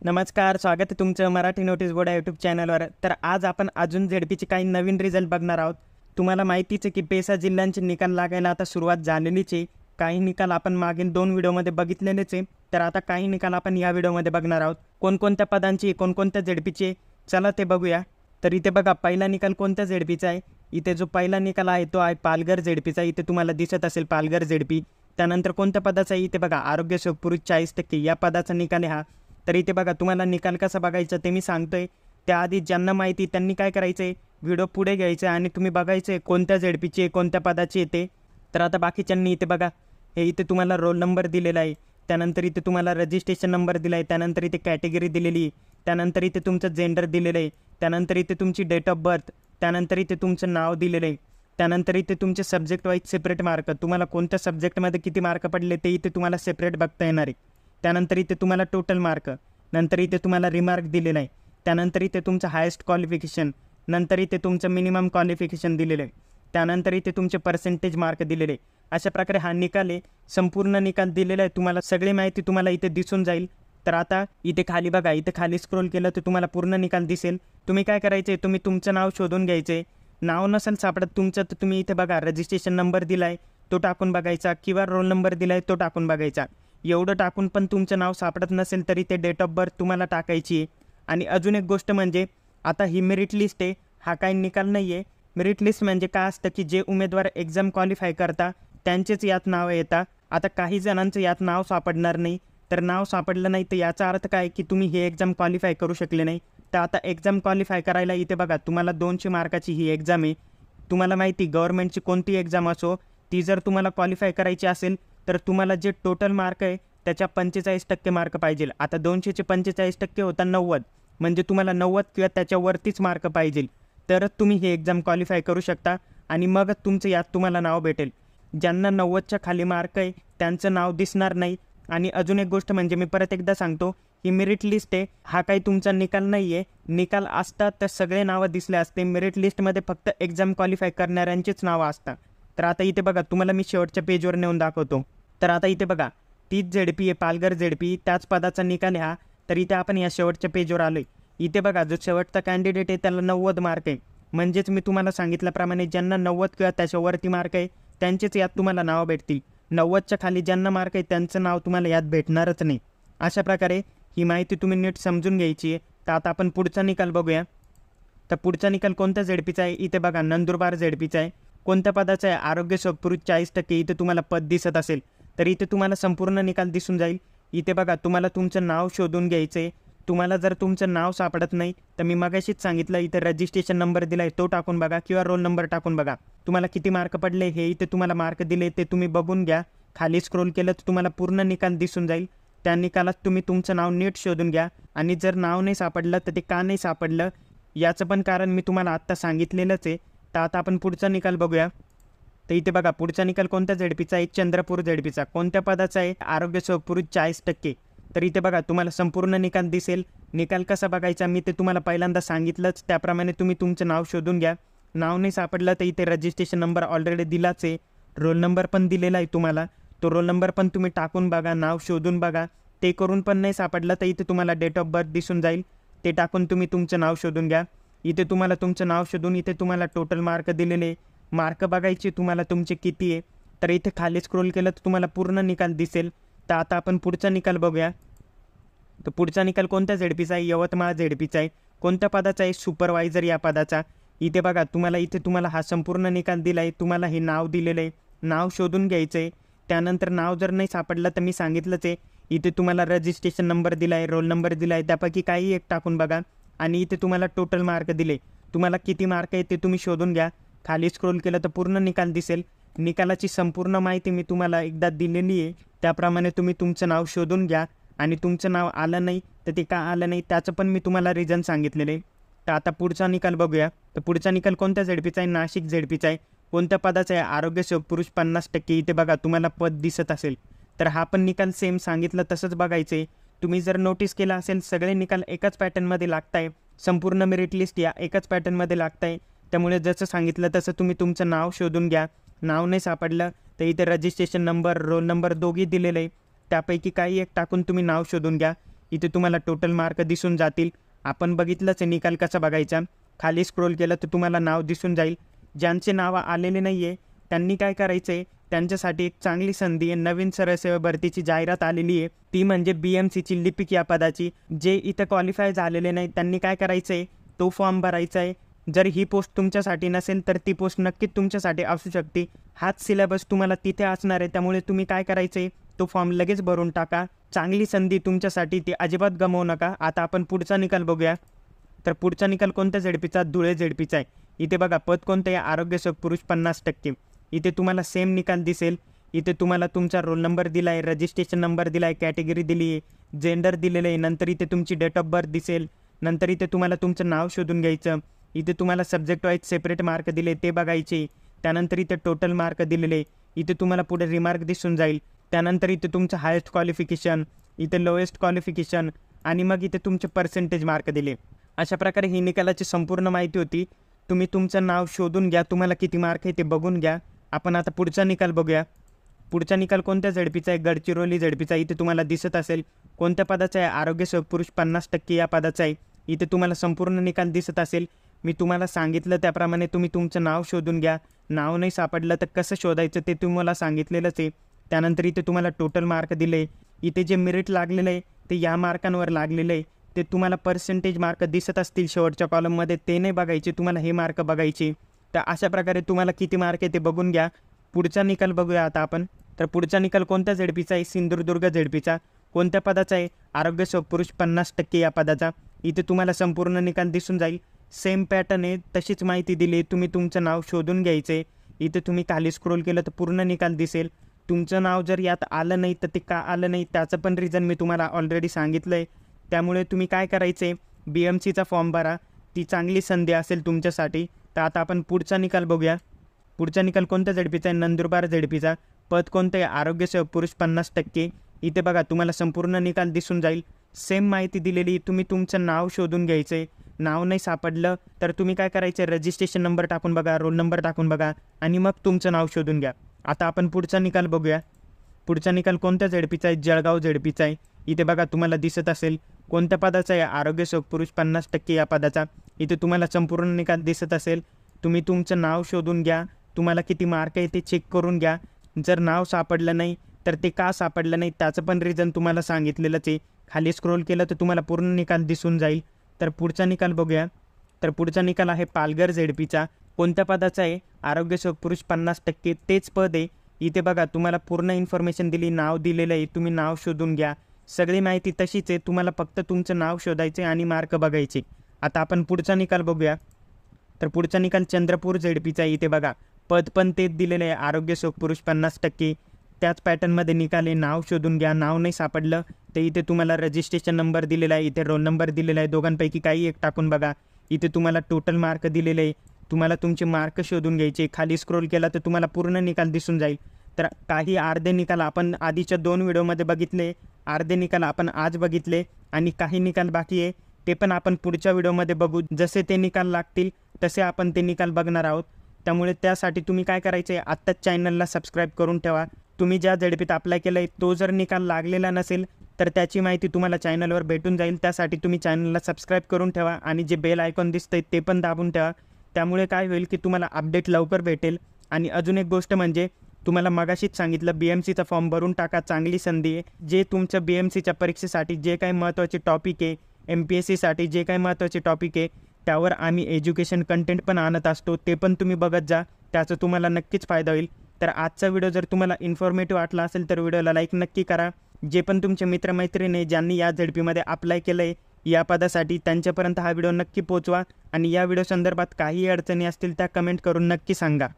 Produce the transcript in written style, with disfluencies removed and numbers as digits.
नमस्कार, स्वागत आहे तुमचं मराठी नोटीस बोर्ड या यूट्यूब चॅनलवर. तर आज आपण अजून झेडपीचे काही नवीन रिझल्ट बघणार आहोत. तुम्हाला माहितीच आहे की पेसा जिल्ह्यांचे निकाल लागायला आता सुरुवात झालेलीच आहे. काही निकाल आपण मागील 2 व्हिडिओमध्ये बघितलेलेच आहे. तर आता काही निकाल आपण या व्हिडिओमध्ये बघणार आहोत. कोणकोणत्या पदांची, कोणकोणत्या झेडपीचे, चला ते बघूया. तर इथे बघा, पहिला निकाल कोणत्या झेडपीचा आहे. इथे जो पहिला निकाल आहे तो आहे पालघर झेडपीचा. इथे तुम्हाला दिसत असेल पालघर झेडपी. त्यानंतर कोणत्या पदाचा आहे, इथे बघा आरोग्य सेवक पुरुष 40% या पदाचा निकाल आहे हा. तर इथे बघा, तुम्हाला निकाल कसा बघायचा ते मी सांगतोय. त्याआधी ज्यांना माहिती त्यांनी काय करायचं आहे, व्हिडिओ पुढे घ्यायचं आहे आणि तुम्ही बघायचं आहे कोणत्या झेडपीचे, कोणत्या पदाचे येते. तर आता बाकीच्यांनी इथे बघा, हे इथे तुम्हाला रोल नंबर दिलेला आहे. त्यानंतर इथे तुम्हाला रजिस्ट्रेशन नंबर दिला आहे. त्यानंतर इथे कॅटेगरी दिलेली आहे. त्यानंतर इथे तुमचं जेंडर दिलेलं आहे. त्यानंतर इथे तुमची डेट ऑफ बर्थ. त्यानंतर इथे तुमचं नाव दिलेलं आहे. त्यानंतर इथे तुमचे सब्जेक्ट वाईज सेपरेट मार्क, तुम्हाला कोणत्या सब्जेक्टमध्ये किती मार्क पडले ते इथे तुम्हाला सेपरेट बघता येणार आहे. त्यानंतर इथे तुम्हाला टोटल मार्क, नंतर इथे तुम्हाला रिमार्क दिलेला आहे. त्यानंतर इथे तुमचं हायेस्ट क्वालिफिकेशन, नंतर इथे तुमचं मिनिमम क्वालिफिकेशन दिलेलं आहे. त्यानंतर इथे तुमचे पर्सेंटेज मार्क दिलेले आहे. अशा प्रकारे हा निकाल आहे, संपूर्ण निकाल दिलेला आहे. तुम्हाला सगळी माहिती तुम्हाला इथे दिसून जाईल. तर आता इथे खाली बघा, इथे खाली स्क्रोल केलं तर तुम्हाला पूर्ण निकाल दिसेल. तुम्ही काय करायचं आहे, तुम्ही तुमचं नाव शोधून घ्यायचं आहे. नाव नसेल सापडत तुमचं तर तुम्ही इथे बघा रजिस्ट्रेशन नंबर दिला आहे तो टाकून बघायचा, किंवा रोल नंबर दिला आहे तो टाकून बघायचा. एवढं टाकून पण तुमचं नाव सापडत नसेल तरी ते डेट ऑफ बर्थ तुम्हाला टाकायची आहे. आणि अजून एक गोष्ट म्हणजे, आता ही मेरिट लिस्ट आहे, हा काही निकाल नाही आहे. मेरिट लिस्ट म्हणजे काय असतं की जे उमेदवार एक्झाम क्वालिफाय करता त्यांचेच यात नावं येतात. आता काही जणांचं यात नाव सापडणार नाही. तर नाव सापडलं नाही तर याचा अर्थ काय की तुम्ही हे एक्झाम क्वालिफाय करू शकले नाही. तर आता एक्झाम क्वालिफाय करायला इथे बघा, तुम्हाला 200 मार्काची ही एक्झाम आहे. तुम्हाला माहिती गव्हर्नमेंटची कोणती एक्झाम असो, ती जर तुम्हाला क्वालिफाय करायची असेल तर तुम्हाला जे टोटल मार्क आहे त्याच्या 45% मार्क पाहिजे. आता 200चे 45% होता 90, म्हणजे तुम्हाला 90 किंवा त्याच्यावरतीच मार्क पाहिजे. तरच तुम्ही हे एक्झाम क्वालिफाय करू शकता आणि मगच तुमचं यात तुम्हाला नाव भेटेल. ज्यांना 90च्या खाली मार्क आहे त्यांचं नाव दिसणार नाही. आणि अजून एक गोष्ट म्हणजे, मी परत एकदा सांगतो, ही मेरिट लिस्ट आहे, हा काही तुमचा निकाल नाही आहे. निकाल असतात तर सगळे नावं दिसले असते. मेरिट लिस्टमध्ये फक्त एक्झाम क्वालिफाय करणाऱ्यांचीच नावं असतात. तर आता इथे बघा, तुम्हाला मी शेवटच्या पेजवर नेऊन दाखवतो. तर आता इथे बघा, तीच झेडपी आहे, पालघर झेडपी, त्याच पदाचा निकाल आहे हा. तर इथे आपण या शेवटच्या पेजवर आलो आहे. इथे बघा, जो शेवटचा कॅन्डिडेट आहे त्याला 90 मार्क आहे. म्हणजेच मी तुम्हाला सांगितल्याप्रमाणे ज्यांना 90 किंवा त्याच्यावरती मार्क आहे त्यांचेच यात तुम्हाला नावं भेटतील. 90च्या खाली ज्यांना मार्क आहे त्यांचं नाव तुम्हाला यात भेटणारच नाही. अशा प्रकारे ही माहिती तुम्ही नीट समजून घ्यायची आहे. तर आता आपण पुढचा निकाल बघूया. तर पुढचा निकाल कोणत्या झेडपीचा आहे, इथे बघा नंदुरबार झेडपीचा आहे. कोणत्या पदाचा आहे, आरोग्य सेवक पुरुष 40%. इथे तुम्हाला पद दिसत असेल तर इथे तुम्हाला संपूर्ण निकाल दिसून जाईल. इथे बघा, तुम्हाला तुमचं नाव शोधून घ्यायचं आहे. तुम्हाला जर तुमचं नाव सापडत नाही तर मी मगाशीच सांगितलं, इथे रजिस्ट्रेशन नंबर दिला आहे तो टाकून बघा, किंवा रोल नंबर टाकून बघा. तुम्हाला किती मार्क पडले हे इथे तुम्हाला मार्क दिले ते तुम्ही बघून घ्या. खाली स्क्रोल केलं तर तुम्हाला पूर्ण निकाल दिसून जाईल. त्या निकालात तुम्ही तुमचं नाव नीट शोधून घ्या. आणि जर नाव नाही सापडलं तर ते का नाही सापडलं याचं पण कारण मी तुम्हाला आत्ता सांगितलेलंच आहे. तर आता आपण पुढचा निकाल बघूया. तर इथे बघा, पुढचा निकाल कोणत्या झेडपीचा आहे, चंद्रपूर झेडपीचा. कोणत्या पदाचा आहे, आरोग्य सेवक पुरुष 40%. तर इथे बघा, तुम्हाला संपूर्ण निकाल दिसेल. निकाल कसा बघायचा मी ते तुम्हाला पहिल्यांदा सांगितलंच, त्याप्रमाणे तुम्ही तुमचं नाव शोधून घ्या. नाव नाही सापडलं तर इथे रजिस्ट्रेशन नंबर ऑलरेडी दिलाच आहे, रोल नंबर पण दिलेला आहे तुम्हाला. तो रोल नंबर पण तुम्ही टाकून बघा, नाव शोधून बघा. ते करून पण नाही सापडलं तर इथे तुम्हाला डेट ऑफ बर्थ दिसून जाईल, ते टाकून तुम्ही तुमचं नाव शोधून घ्या. इथे तुम्हाला तुमचं नाव शोधून इथे तुम्हाला टोटल मार्क दिलेले, मार्क बघायचे तुम्हाला तुमचे किती आहे. तर इथे खाली स्क्रोल केलं तर तुम्हाला पूर्ण निकाल दिसेल. तर आता आपण पुढचा निकाल बघूया. तर पुढचा निकाल कोणत्या झेडपीचा आहे, यवतमाळ झेडपीचा आहे. कोणत्या पदाचा आहे, सुपरवायझर या पदाचा. इथे बघा, तुम्हाला हा संपूर्ण निकाल दिला आहे. तुम्हाला हे नाव दिलेलं आहे, नाव शोधून घ्यायचं आहे. त्यानंतर नाव जर नाही सापडलं तर मी सांगितलंच आहे, इथे तुम्हाला रजिस्ट्रेशन नंबर दिला आहे, रोल नंबर दिला आहे, त्यापैकी काही एक टाकून बघा. आणि इथे तुम्हाला टोटल मार्क दिले, तुम्हाला किती मार्क आहे ते तुम्ही शोधून घ्या. खाली स्क्रोल केलं तर पूर्ण निकाल दिसेल. निकालाची संपूर्ण माहिती मी तुम्हाला एकदा दिलेली आहे, त्याप्रमाणे तुम्ही तुमचं नाव शोधून घ्या. आणि तुमचं नाव आलं नाही तर ते का आलं नाही त्याचं पण मी तुम्हाला रिझन सांगितलेलं आहे. तर आता पुढचा निकाल बघूया. तर पुढचा निकाल कोणत्या झेडपीचा आहे, नाशिक झेडपीचा आहे. कोणत्या पदाचा आहे, आरोग्य सेवक पुरुष 50%. इथे बघा, तुम्हाला पद दिसत असेल तर हा पण निकाल सेम सांगितलं तसंच बघायचं आहे. तुम्ही जर नोटीस केला असेल, सगळे निकाल एकाच पॅटर्नमध्ये लागत आहे. संपूर्ण मेरिट लिस्ट या एकाच पॅटर्नमध्ये लागत आहे. त्यामुळे जसं सांगितलं तसं तुम्ही तुमचं नाव शोधून घ्या. नाव नाही सापडलं तर इथे रजिस्ट्रेशन नंबर, रोल नंबर दोघी दिलेले आहे, त्यापैकी काही एक टाकून तुम्ही नाव शोधून घ्या. इथे तुम्हाला टोटल मार्क दिसून जातील. आपण बघितलंच आहे निकाल कसा बघायचा. खाली स्क्रोल केलं तर तुम्हाला नाव दिसून जाईल. ज्यांचे नाव आलेले नाही आहे त्यांनी काय करायचं आहे, त्यांच्यासाठी एक चांगली संधी आहे. नवीन सरळ सेवा भरतीची जाहिरात आलेली आहे, ती म्हणजे BMCची लिपिक या पदाची. जे इथं क्वालिफाय झालेले नाही त्यांनी काय करायचं आहे, तो फॉर्म भरायचा आहे. जर ही पोस्ट तुमच्यासाठी नसेल तर ती पोस्ट नक्कीच तुमच्यासाठी असू शकते. हाच सिलेबस तुम्हाला तिथे असणार आहे, त्यामुळे तुम्ही काय करायचं आहे, तो फॉर्म लगेच भरून टाका. चांगली संधी तुमच्यासाठी, ती अजिबात गमावू नका. आता आपण पुढचा निकाल बघूया. तर पुढचा निकाल कोणत्या झेडपीचा? धुळे झेडपीचा आहे. इथे बघा पद कोणतं आहे? आरोग्य सेवक पुरुष 50%. इथे तुम्हाला सेम निकाल दिसेल. इथे तुम्हाला तुमचा रोल नंबर दिला आहे, रजिस्ट्रेशन नंबर दिला आहे, कॅटेगरी दिली आहे, जेंडर दिलेलं आहे. नंतर इथे तुमची डेट ऑफ बर्थ दिसेल. नंतर इथे तुम्हाला तुमचं नाव शोधून घ्यायचं. इथे तुम्हाला सब्जेक्ट वाईज सेपरेट मार्क दिले ते बघायचे. त्यानंतर इथे टोटल मार्क दिलेले. इथे तुम्हाला पुढे रिमार्क दिसून जाईल. त्यानंतर इथे तुमचं हायेस्ट क्वालिफिकेशन, इथे लोएस्ट क्वालिफिकेशन आणि मग इथे तुमचे पर्सेंटेज मार्क दिले. अशा प्रकारे ही निकालाची संपूर्ण माहिती होती. तुम्ही तुमचं नाव शोधून घ्या, तुम्हाला किती मार्क आहे ते बघून घ्या. आपण आता पुढचा निकाल बघूया. पुढचा निकाल कोणत्या झेडपीचा आहे? गडचिरोली झेडपीचा. इथे तुम्हाला दिसत असेल कोणत्या पदाचा आहे? आरोग्य सेवक पुरुष 50% या पदाचा आहे. इथे तुम्हाला संपूर्ण निकाल दिसत असेल. मी तुम्हाला सांगितलं त्याप्रमाणे तुम्ही तुमचं नाव शोधून घ्या. नाव नाही सापडलं तर कसं शोधायचं ते तुम्हाला सांगितलेलंच आहे. त्यानंतर इथे तुम्हाला टोटल मार्क दिले. इथे जे मेरिट लागलेलं आहे ते या मार्कांवर लागलेलं आहे. ते तुम्हाला पर्सेंटेज मार्क दिसत असतील शेवटच्या कॉलममध्ये, ते नाही बघायचे, तुम्हाला हे मार्क बघायचे. तर अशा प्रकारे तुम्हाला किती मार्क आहे ते बघून घ्या. पुढचा निकाल बघूया आता आपण. तर पुढचा निकाल कोणत्या झेडपीचा आहे? सिंधुदुर्ग झेडपीचा. कोणत्या पदाचा आहे? आरोग्य सेवक पुरुष 50% या पदाचा. इथे तुम्हाला संपूर्ण निकाल दिसून जाईल. सेम पॅटर्न आहे, तशीच माहिती दिली. तुम्ही तुमचं नाव शोधून घ्यायचं आहे. इथे तुम्ही खाली स्क्रोल केलं तर पूर्ण निकाल दिसेल. तुमचं नाव जर यात आलं नाही तर ते का आलं नाही त्याचं पण रिझन मी तुम्हाला ऑलरेडी सांगितलं आहे. त्यामुळे तुम्ही काय करायचं आहे, BMCचा फॉर्म भरा. ती चांगली संधी असेल तुमच्यासाठी. तर आता आपण पुढचा निकाल बघूया. पुढचा निकाल कोणत्या झेडपीचा आहे? नंदुरबार झेडपीचा. पद कोणतं आहे? आरोग्य सेवक पुरुष 50%. इथे बघा तुम्हाला संपूर्ण निकाल दिसून जाईल. सेम माहिती दिलेली. तुम्ही तुमचं नाव शोधून घ्यायचं आहे. नाव नाही सापडलं तर तुम्ही काय करायचं आहे, रजिस्ट्रेशन नंबर टाकून बघा, रोल नंबर टाकून बघा आणि मग तुमचं नाव शोधून घ्या. आता आपण पुढचा निकाल बघूया. पुढचा निकाल कोणत्या झेडपीचा आहे? जळगाव झेडपीचा आहे. इथे बघा तुम्हाला दिसत असेल कोणत्या पदाचा आहे? आरोग्य सेवक पुरुष 50% या पदाचा. इथे तुम्हाला संपूर्ण निकाल दिसत असेल. तुम्ही तुमचं नाव शोधून घ्या. तुम्हाला किती मार्क आहे ते चेक करून घ्या. जर नाव सापडलं नाही तर ते का सापडलं नाही त्याचं पण रिझन तुम्हाला सांगितलेलंच आहे. खाली स्क्रोल केलं तर तुम्हाला पूर्ण निकाल दिसून जाईल. तर पुढचा निकाल बघूया. तर पुढचा निकाल आहे पालघर झेडपीचा. कोणत्या पदाचा आहे? आरोग्य सेवक पुरुष 50%. तेच पद आहे. इथे बघा तुम्हाला पूर्ण इन्फॉर्मेशन दिली, नाव दिलेलं आहे. तुम्ही नाव शोधून घ्या. सगळी माहिती तशीच आहे. तुम्हाला फक्त तुमचं नाव शोधायचे आणि मार्क बघायचे. आता आपण पुढचा निकाल बघूया. तर पुढचा निकाल चंद्रपूर झेडपीचा आहे. इथे बघा पद पण तेच दिलेलं आहे, आरोग्य सेवक पुरुष 50%. त्याच पॅटर्नमध्ये निकाल आहे. नाव शोधून घ्या. नाव नाही सापडलं तर इथे तुम्हाला रजिस्ट्रेशन नंबर दिलेला आहे, इथे रोल नंबर दिलेला आहे. दोघांपैकी काही एक टाकून बघा. इथे तुम्हाला टोटल मार्क दिलेले आहे. तुम्हाला तुमचे मार्क शोधून घ्यायचे. खाली स्क्रोल केला तर तुम्हाला पूर्ण निकाल दिसून जाईल. तर काही अर्धे निकाल आपण आधीच्या 2 व्हिडिओमध्ये बघितले, अर्धे निकाल आपण आज बघितले आणि काही निकाल बाकी आहे ते पण आपण पुढच्या व्हिडिओमध्ये बघू. जसे ते निकाल लागतील तसे आपण ते निकाल बघणार आहोत. त्यामुळे त्यासाठी तुम्ही काय करायचं आहे, आत्ताच चॅनलला सबस्क्राईब करून ठेवा. तुम्ही ज्या झेडपीत अप्लाय केलं आहे तो जर निकाल लागलेला नसेल तर त्याची माहिती तुम्हाला चॅनलवर भेटून जाईल. त्यासाठी तुम्ही चॅनलला सबस्क्राईब करून ठेवा आणि जे बेल आयकॉन दिसतंय ते पण दाबून ठेवा. त्यामुळे काय होईल की तुम्हाला अपडेट लवकर भेटेल. आणि अजून एक गोष्ट म्हणजे तुम्हाला मगाशीच सांगितलं, BMCचा फॉर्म भरून टाका. चांगली संधी आहे. जे तुमचं BMCच्या परीक्षेसाठी जे काही महत्त्वाचे टॉपिक आहे, MPSCसाठी जे काही महत्त्वाचे टॉपिक आहे त्यावर आम्ही एज्युकेशन कंटेंट पण आणत असतो. ते पण तुम्ही बघत जा, त्याचा तुम्हाला नक्कीच फायदा होईल. तर आजचा व्हिडिओ जर तुम्हाला इन्फॉर्मेटिव्ह वाटला असेल तर व्हिडिओला लाईक नक्की करा. जे पण तुमचे मित्रमैत्रिणी ज्यांनी या झेडपीमध्ये अप्लाय केलं आहे या पदासाठी त्यांच्यापर्यंत हा व्हिडिओ नक्की पोचवा. आणि या व्हिडिओ संदर्भात काही अडचणी असतील त्या कमेंट करून नक्की सांगा.